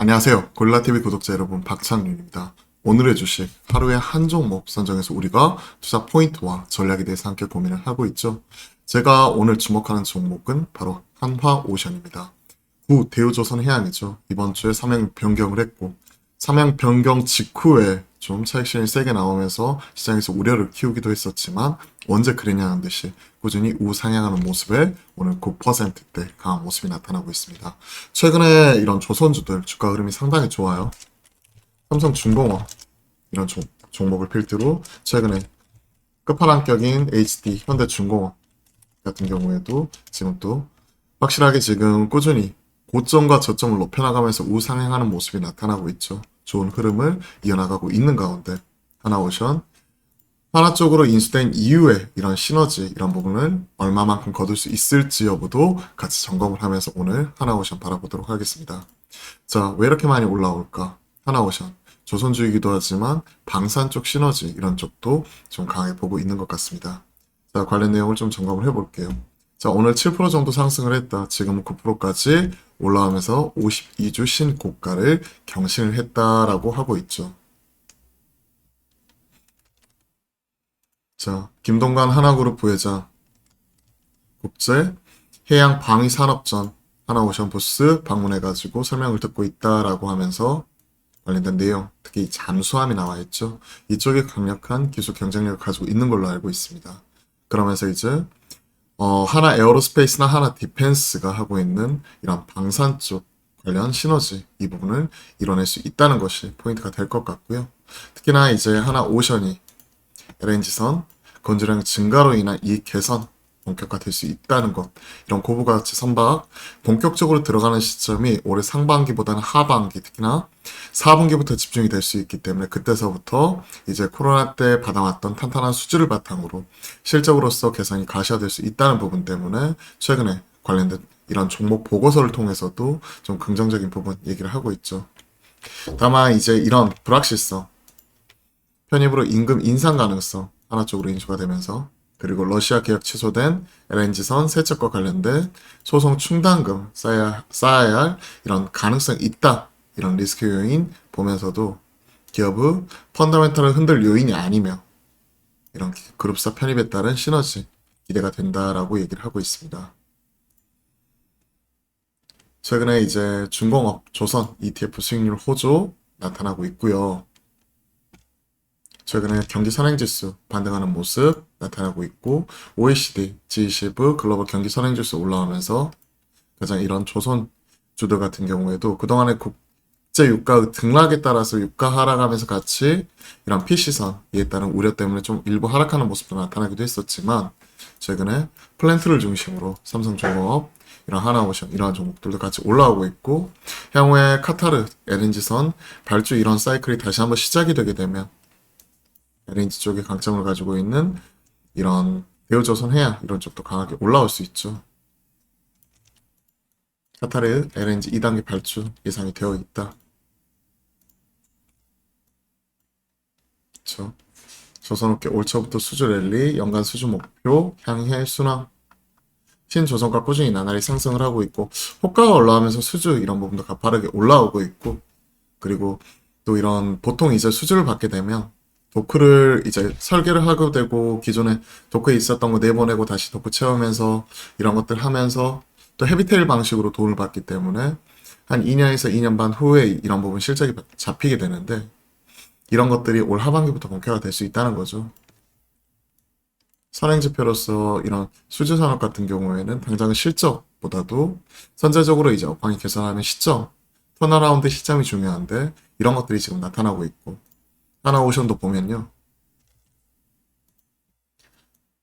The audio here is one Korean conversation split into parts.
안녕하세요. 고릴라TV 구독자 여러분, 박창윤입니다. 오늘의 주식, 하루에 한 종목 선정해서 우리가 투자 포인트와 전략에 대해서 함께 고민을 하고 있죠. 제가 오늘 주목하는 종목은 바로 한화오션입니다. 구 대우조선해양이죠. 이번 주에 상향 변경을 했고, 상향 변경 직후에 좀 차익 실현이 세게 나오면서 시장에서 우려를 키우기도 했었지만 언제 그랬냐는 듯이 꾸준히 우상향하는 모습에 오늘 9%대 강한 모습이 나타나고 있습니다. 최근에 이런 조선주들 주가 흐름이 상당히 좋아요. 삼성중공업 이런 종목을 필두로 최근에 끝판왕격인 HD 현대중공업 같은 경우에도 지금 또 확실하게 지금 꾸준히 고점과 저점을 높여나가면서 우상향하는 모습이 나타나고 있죠. 좋은 흐름을 이어나가고 있는 가운데 하나오션 하나 쪽으로 인수된 이후에 이런 시너지 이런 부분을 얼마만큼 거둘 수 있을지 여부도 같이 점검을 하면서 오늘 하나오션 바라보도록 하겠습니다. 자, 왜 이렇게 많이 올라올까? 하나오션 조선주이기도 하지만 방산 쪽 시너지 이런 쪽도 좀 강하게 보고 있는 것 같습니다. 자, 관련 내용을 좀 점검을 해볼게요. 자, 오늘 7% 정도 상승을 했다. 지금은 9%까지 올라오면서 52주 신고가를 경신을 했다라고 하고 있죠. 자, 김동관 하나그룹 부회장, 국제 해양 방위 산업전 하나오션 부스 방문해가지고 설명을 듣고 있다라고 하면서 관련된 내용, 특히 잠수함이 나와 있죠. 이쪽에 강력한 기술 경쟁력을 가지고 있는 걸로 알고 있습니다. 그러면서 이제 하나 에어로스페이스나 하나 디펜스가 하고 있는 이런 방산 쪽 관련 시너지 이 부분을 이뤄낼 수 있다는 것이 포인트가 될 것 같고요. 특히나 이제 하나 오션이 LNG선 건조량 증가로 인한 이익 개선 본격화될 수 있다는 것. 이런 고부가치 선박 본격적으로 들어가는 시점이 올해 상반기보다는 하반기, 특히나 4분기부터 집중이 될 수 있기 때문에 그때서부터 이제 코로나 때 받아왔던 탄탄한 수주를 바탕으로 실적으로서 개선이 가시화될 수 있다는 부분 때문에 최근에 관련된 이런 종목 보고서를 통해서도 좀 긍정적인 부분 얘기를 하고 있죠. 다만 이제 이런 불확실성, 편입으로 임금 인상 가능성 하나 쪽으로 인수가 되면서 그리고 러시아 계약 취소된 LNG선 세척과 관련된 소송 충당금 쌓아야 할 이런 가능성이 있다. 이런 리스크 요인 보면서도 기업의 펀더멘털을 흔들 요인이 아니며 이런 그룹사 편입에 따른 시너지 기대가 된다라고 얘기를 하고 있습니다. 최근에 이제 중공업, 조선, ETF 수익률 호조 나타나고 있고요. 최근에 경기 선행지수 반등하는 모습 나타나고 있고 OECD, G20 글로벌 경기 선행지수 올라오면서 가장 이런 조선 주들 같은 경우에도 그동안의 국제 유가 등락에 따라서 유가 하락하면서 같이 이런 PC선에 따른 우려 때문에 좀 일부 하락하는 모습도 나타나기도 했었지만 최근에 플랜트를 중심으로 삼성중공업 이런 하나오션 이러한 종목들도 같이 올라오고 있고 향후에 카타르 LNG선 발주 이런 사이클이 다시 한번 시작이 되게 되면 LNG 쪽에 강점을 가지고 있는 이런 대우조선 해양 이런 쪽도 강하게 올라올 수 있죠. 카타르 LNG 2단계 발주 예상이 되어 있다. 그렇죠. 조선업계 올 초부터 수주 랠리, 연간 수주 목표, 향해 순항, 신조선가 꾸준히 나날이 상승을 하고 있고 호가가 올라오면서 수주 이런 부분도 가파르게 올라오고 있고 그리고 또 이런 보통 이제 수주를 받게 되면 도크를 이제 설계를 하게 되고 기존에 도크에 있었던 거 내보내고 다시 도크 채우면서 이런 것들 하면서 또 헤비테일 방식으로 돈을 받기 때문에 한 2년에서 2년 반 후에 이런 부분 실적이 잡히게 되는데 이런 것들이 올 하반기부터 본격화 될 수 있다는 거죠. 선행지표로서 이런 수주 산업 같은 경우에는 당장 실적보다도 선제적으로 이제 업황이 개선하는 시점, 턴어라운드 시점이 중요한데 이런 것들이 지금 나타나고 있고 하나오션도 보면요.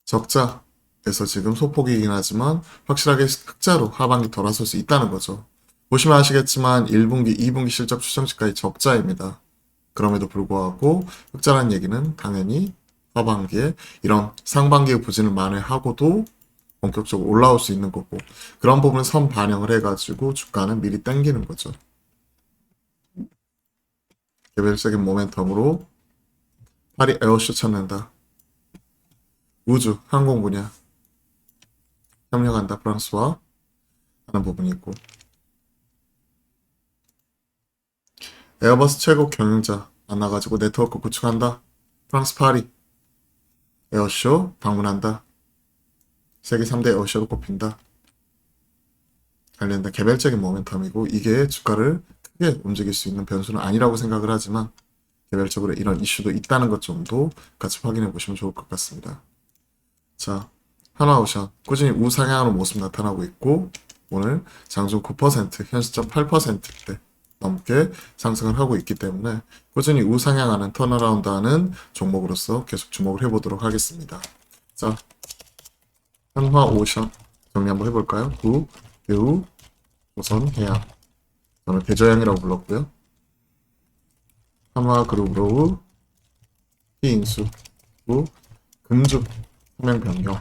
적자에서 지금 소폭이긴 하지만 확실하게 흑자로 하반기 돌아설 수 있다는 거죠. 보시면 아시겠지만 1분기, 2분기 실적 추정치까지 적자입니다. 그럼에도 불구하고 흑자란 얘기는 당연히 하반기에 이런 상반기의 부진을 만회하고도 본격적으로 올라올 수 있는 거고 그런 부분을 선 반영을 해가지고 주가는 미리 당기는 거죠. 개별적인 모멘텀으로 파리 에어쇼 찾는다. 우주, 항공 분야 협력한다 프랑스와 하는 부분이 있고 에어버스 최고 경영자 만나가지고 네트워크 구축한다. 프랑스 파리 에어쇼 방문한다. 세계 3대 에어쇼로 꼽힌다. 관련된 개별적인 모멘텀이고 이게 주가를 크게 움직일 수 있는 변수는 아니라고 생각을 하지만 개별적으로 이런 이슈도 있다는 것 정도 같이 확인해 보시면 좋을 것 같습니다. 자, 하나오션 꾸준히 우상향하는 모습 나타나고 있고 오늘 장중 9%, 현 시점 8%대 넘게 상승을 하고 있기 때문에 꾸준히 우상향하는 턴어라운드하는 종목으로서 계속 주목을 해보도록 하겠습니다. 자, 한화오션 정리 한번 해볼까요? 구, 유, 조선, 해양 저는 대저양이라고 불렀고요. 한화그룹으로 피인수, 금주, 화면 변경,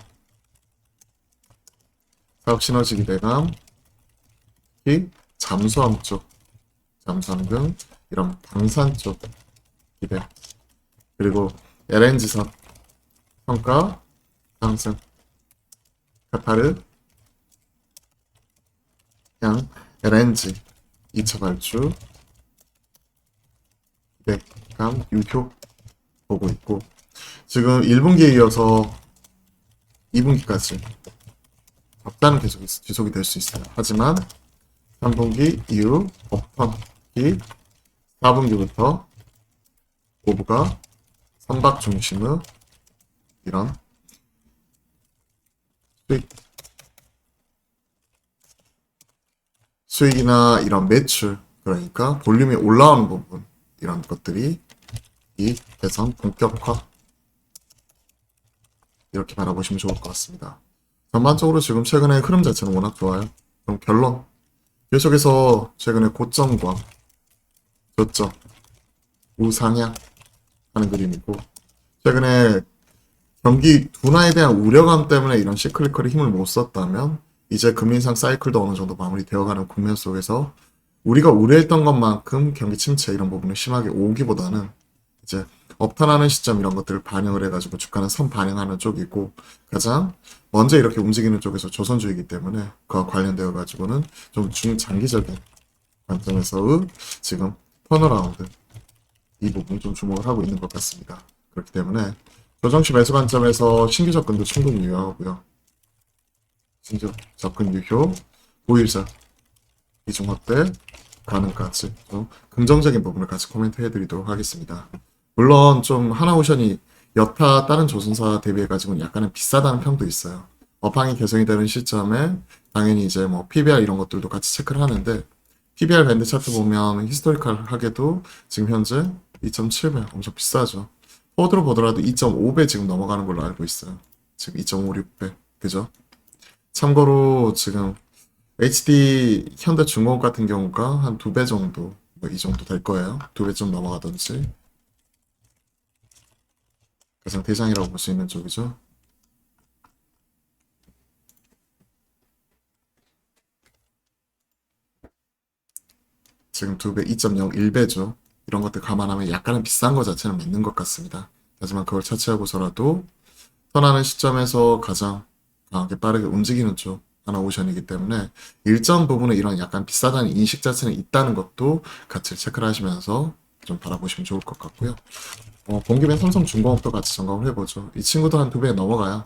사업 시너지 기대감, 특히 잠수함 쪽, 잠수함 등 이런 방산 쪽 기대, 그리고 LNG선 성과 상승, 카타르, 그냥 LNG 2차 발주, 기대감, 유효 보고 있고 지금 1분기에 이어서 2분기까지 적자는 계속 지속이 될 수 있어요. 하지만 3분기 이후 업턴기 4분기부터 오브가 선박 중심의 이런 수익이나 이런 매출 그러니까 볼륨이 올라오는 부분 이런 것들이 이 개선 본격화 이렇게 바라보시면 좋을 것 같습니다. 전반적으로 지금 최근에 흐름 자체는 워낙 좋아요. 그럼 결론 계속해서 최근에 고점과 저점 우상향 하는 그림이고 최근에 경기 둔화에 대한 우려감 때문에 이런 시클리컬이 힘을 못 썼다면 이제 금리 인상 사이클도 어느 정도 마무리되어가는 국면 속에서 우리가 우려했던 것만큼 경기 침체 이런 부분을 심하게 오기보다는 이제 업턴하는 시점 이런 것들을 반영을 해가지고 주가는 선 반영하는 쪽이고 가장 먼저 이렇게 움직이는 쪽에서 조선주이기 때문에 그와 관련되어 가지고는 좀 중장기적인 관점에서의 지금 턴어라운드 이 부분 좀 주목을 하고 있는 것 같습니다. 그렇기 때문에 조정시 매수 관점에서 신규 접근도 충분히 유효하고요. 신규 접근 유효, 보유자 이중 확대 가능까지 좀 긍정적인 부분을 같이 코멘트 해드리도록 하겠습니다. 물론 좀 하나오션이 여타 다른 조선사 대비해 가지고는 약간은 비싸다는 평도 있어요. 업황이 개선이 되는 시점에 당연히 이제 뭐 PBR 이런 것들도 같이 체크를 하는데 PBR 밴드 차트 보면 히스토리컬하게도 지금 현재 2.7배 엄청 비싸죠. 포드로 보더라도 2.5배 지금 넘어가는 걸로 알고 있어요. 지금 2.56배 그죠? 참고로 지금 HD 현대중공업 같은 경우가 한 2배 정도 뭐 이 정도 될 거예요. 2배 좀 넘어가든지 가장 대장이라고 볼 수 있는 쪽이죠. 지금 2배, 2.01배죠. 이런 것들 감안하면 약간은 비싼 것 자체는 맞는 것 같습니다. 하지만 그걸 차치하고서라도 선하는 시점에서 가장 강하게 빠르게 움직이는 쪽 하나오션이기 때문에 일정 부분에 이런 약간 비싸다는 인식 자체는 있다는 것도 같이 체크를 하시면서 좀 바라보시면 좋을 것 같고요. 본김에 삼성중공업도 같이 점검을 해보죠. 이 친구도 한 2배 넘어가야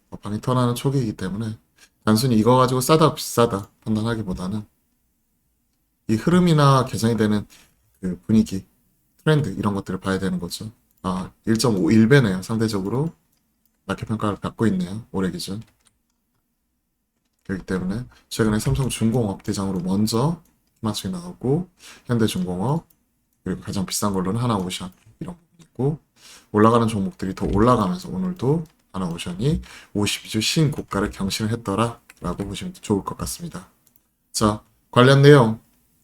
업황이 턴하는 초기이기 때문에 단순히 이거 가지고 싸다 비싸다 판단하기보다는 이 흐름이나 개선이 되는 그 분위기, 트렌드 이런 것들을 봐야 되는 거죠. 1.51배네요. 상대적으로 낮게 평가를 받고 있네요. 올해 기준. 그렇기 때문에 최근에 삼성중공업 대장으로 먼저 희망층이 나오고 현대중공업 그리고 가장 비싼 걸로는 하나오션 이런 부분이 있고 올라가는 종목들이 더 올라가면서 오늘도 하나오션이 52주 신고가를 경신을 했더라 라고 보시면 좋을 것 같습니다. 자, 관련 내용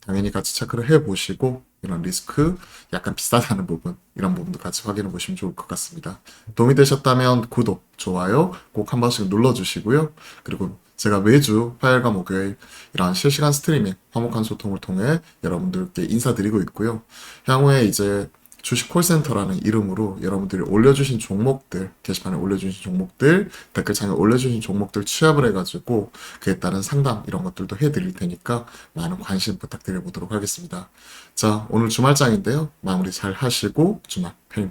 당연히 같이 체크를 해보시고 이런 리스크 약간 비싸다는 부분 이런 부분도 같이 확인해 보시면 좋을 것 같습니다. 도움이 되셨다면 구독, 좋아요 꼭 한 번씩 눌러주시고요. 그리고 제가 매주 화요일과 목요일 이런 실시간 스트리밍 화목한 소통을 통해 여러분들께 인사드리고 있고요. 향후에 이제 주식 콜센터라는 이름으로 여러분들이 올려주신 종목들, 게시판에 올려주신 종목들, 댓글창에 올려주신 종목들 취합을 해가지고 그에 따른 상담 이런 것들도 해드릴 테니까 많은 관심 부탁드려보도록 하겠습니다. 자, 오늘 주말장인데요. 마무리 잘 하시고 주말 편히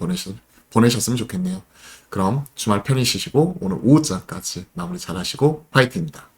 보내셨으면 좋겠네요. 그럼 주말 편히 쉬시고 오늘 오후장까지 마무리 잘 하시고 화이팅입니다.